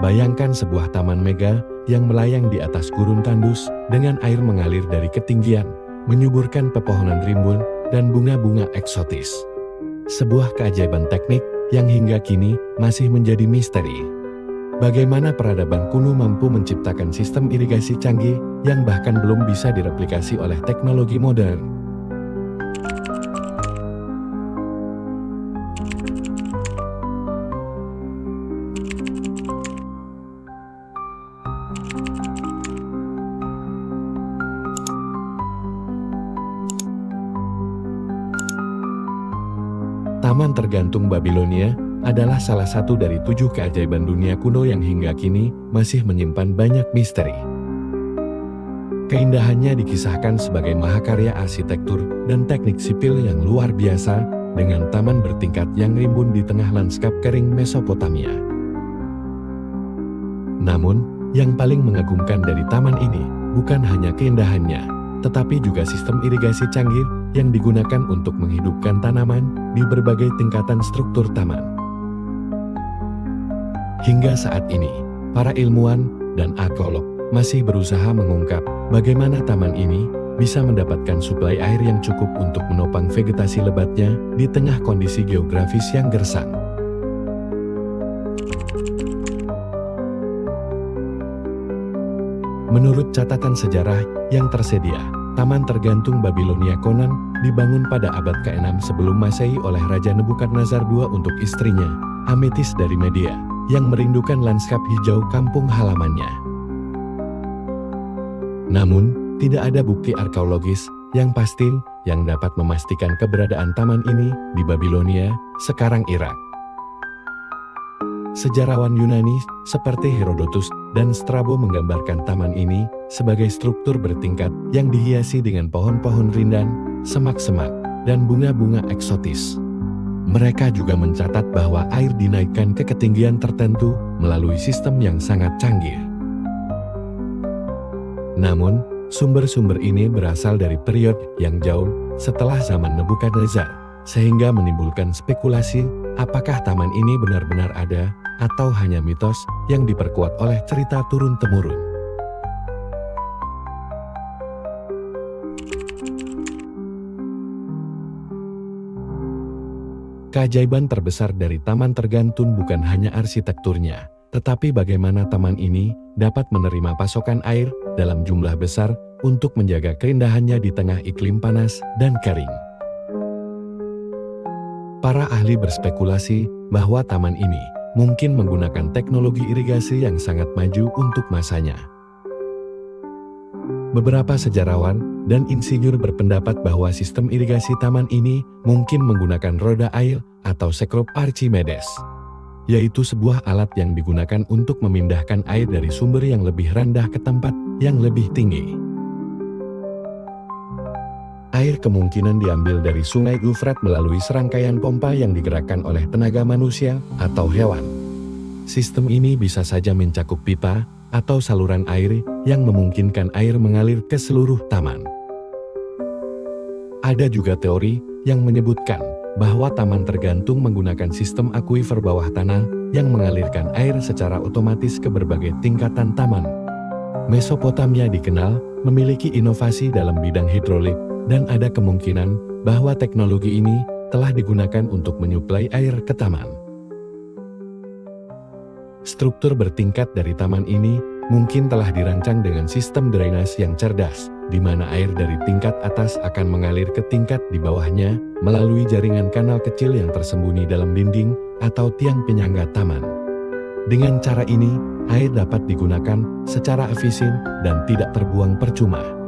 Bayangkan sebuah taman mega yang melayang di atas gurun tandus dengan air mengalir dari ketinggian, menyuburkan pepohonan rimbun dan bunga-bunga eksotis. Sebuah keajaiban teknik yang hingga kini masih menjadi misteri. Bagaimana peradaban kuno mampu menciptakan sistem irigasi canggih yang bahkan belum bisa direplikasi oleh teknologi modern? Taman Tergantung Babilonia adalah salah satu dari 7 keajaiban dunia kuno yang hingga kini masih menyimpan banyak misteri. Keindahannya dikisahkan sebagai mahakarya arsitektur dan teknik sipil yang luar biasa, dengan taman bertingkat yang rimbun di tengah lanskap kering Mesopotamia. Namun, yang paling mengagumkan dari taman ini bukan hanya keindahannya, tetapi juga sistem irigasi canggih yang digunakan untuk menghidupkan tanaman di berbagai tingkatan struktur taman. Hingga saat ini, para ilmuwan dan arkeolog masih berusaha mengungkap bagaimana taman ini bisa mendapatkan suplai air yang cukup untuk menopang vegetasi lebatnya di tengah kondisi geografis yang gersang. Menurut catatan sejarah yang tersedia, Taman Tergantung Babilonia Konon dibangun pada abad ke-6 sebelum Masehi oleh Raja Nebukadnezar II untuk istrinya, Ametis dari Media, yang merindukan lanskap hijau kampung halamannya. Namun, tidak ada bukti arkeologis yang pasti yang dapat memastikan keberadaan taman ini di Babilonia, sekarang Irak. Sejarawan Yunani seperti Herodotus dan Strabo menggambarkan taman ini sebagai struktur bertingkat yang dihiasi dengan pohon-pohon rindang, semak-semak, dan bunga-bunga eksotis. Mereka juga mencatat bahwa air dinaikkan ke ketinggian tertentu melalui sistem yang sangat canggih. Namun, sumber-sumber ini berasal dari periode yang jauh setelah zaman Nebukadnezar, sehingga menimbulkan spekulasi apakah taman ini benar-benar ada atau hanya mitos yang diperkuat oleh cerita turun-temurun. Keajaiban terbesar dari Taman Tergantung bukan hanya arsitekturnya, tetapi bagaimana taman ini dapat menerima pasokan air dalam jumlah besar untuk menjaga keindahannya di tengah iklim panas dan kering. Para ahli berspekulasi bahwa taman ini mungkin menggunakan teknologi irigasi yang sangat maju untuk masanya. Beberapa sejarawan dan insinyur berpendapat bahwa sistem irigasi taman ini mungkin menggunakan roda air atau sekrup Archimedes, yaitu sebuah alat yang digunakan untuk memindahkan air dari sumber yang lebih rendah ke tempat yang lebih tinggi. Air kemungkinan diambil dari Sungai Eufrat melalui serangkaian pompa yang digerakkan oleh tenaga manusia atau hewan. Sistem ini bisa saja mencakup pipa atau saluran air yang memungkinkan air mengalir ke seluruh taman. Ada juga teori yang menyebutkan bahwa Taman Tergantung menggunakan sistem akuifer bawah tanah yang mengalirkan air secara otomatis ke berbagai tingkatan taman. Mesopotamia dikenal memiliki inovasi dalam bidang hidrolik, dan ada kemungkinan bahwa teknologi ini telah digunakan untuk menyuplai air ke taman. Struktur bertingkat dari taman ini mungkin telah dirancang dengan sistem drainase yang cerdas, di mana air dari tingkat atas akan mengalir ke tingkat di bawahnya melalui jaringan kanal kecil yang tersembunyi dalam dinding atau tiang penyangga taman. Dengan cara ini, air dapat digunakan secara efisien dan tidak terbuang percuma.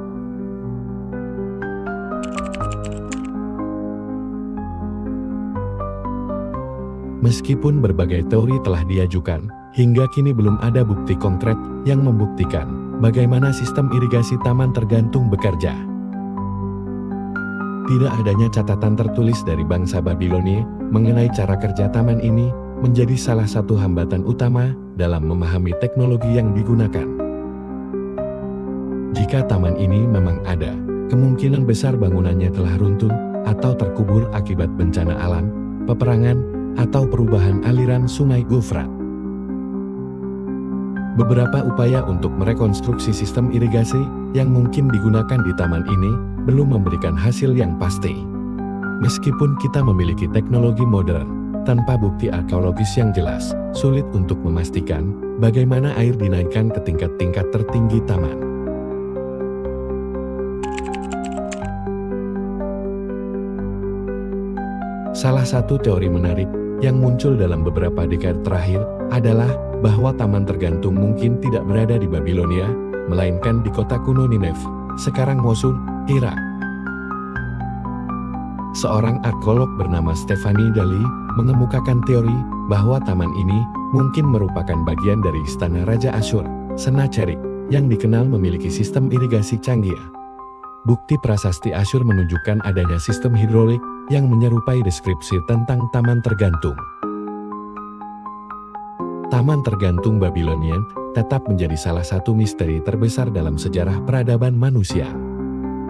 Meskipun berbagai teori telah diajukan, hingga kini belum ada bukti konkret yang membuktikan bagaimana sistem irigasi Taman Tergantung bekerja. Tidak adanya catatan tertulis dari bangsa Babilonia mengenai cara kerja taman ini menjadi salah satu hambatan utama dalam memahami teknologi yang digunakan. Jika taman ini memang ada, kemungkinan besar bangunannya telah runtuh atau terkubur akibat bencana alam, peperangan, atau perubahan aliran Sungai Eufrat. Beberapa upaya untuk merekonstruksi sistem irigasi yang mungkin digunakan di taman ini belum memberikan hasil yang pasti. Meskipun kita memiliki teknologi modern, tanpa bukti arkeologis yang jelas, sulit untuk memastikan bagaimana air dinaikkan ke tingkat-tingkat tertinggi taman. Salah satu teori menarik yang muncul dalam beberapa dekade terakhir adalah bahwa taman tergantung mungkin tidak berada di Babilonia, melainkan di kota kuno Nineveh, sekarang Mosul, Irak. Seorang arkeolog bernama Stephanie Daly mengemukakan teori bahwa taman ini mungkin merupakan bagian dari istana Raja Asyur, Sennacherib, yang dikenal memiliki sistem irigasi canggih. Bukti prasasti Asyur menunjukkan adanya sistem hidrolik yang menyerupai deskripsi tentang taman tergantung. Taman tergantung Babilonia tetap menjadi salah satu misteri terbesar dalam sejarah peradaban manusia.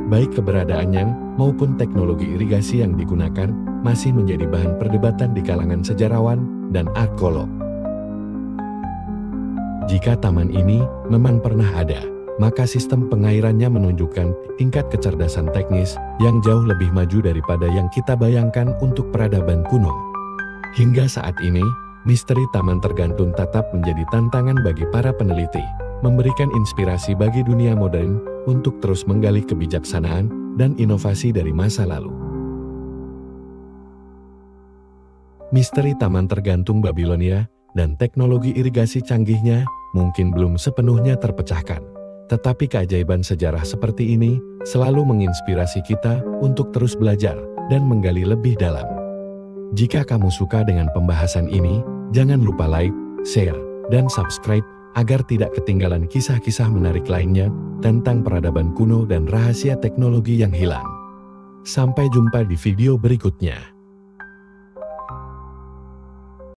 Baik keberadaannya maupun teknologi irigasi yang digunakan masih menjadi bahan perdebatan di kalangan sejarawan dan arkeolog. Jika taman ini memang pernah ada, maka sistem pengairannya menunjukkan tingkat kecerdasan teknis yang jauh lebih maju daripada yang kita bayangkan untuk peradaban kuno. Hingga saat ini, misteri taman tergantung tetap menjadi tantangan bagi para peneliti, memberikan inspirasi bagi dunia modern untuk terus menggali kebijaksanaan dan inovasi dari masa lalu. Misteri taman tergantung Babilonia dan teknologi irigasi canggihnya mungkin belum sepenuhnya terpecahkan. Tetapi keajaiban sejarah seperti ini selalu menginspirasi kita untuk terus belajar dan menggali lebih dalam. Jika kamu suka dengan pembahasan ini, jangan lupa like, share, dan subscribe agar tidak ketinggalan kisah-kisah menarik lainnya tentang peradaban kuno dan rahasia teknologi yang hilang. Sampai jumpa di video berikutnya.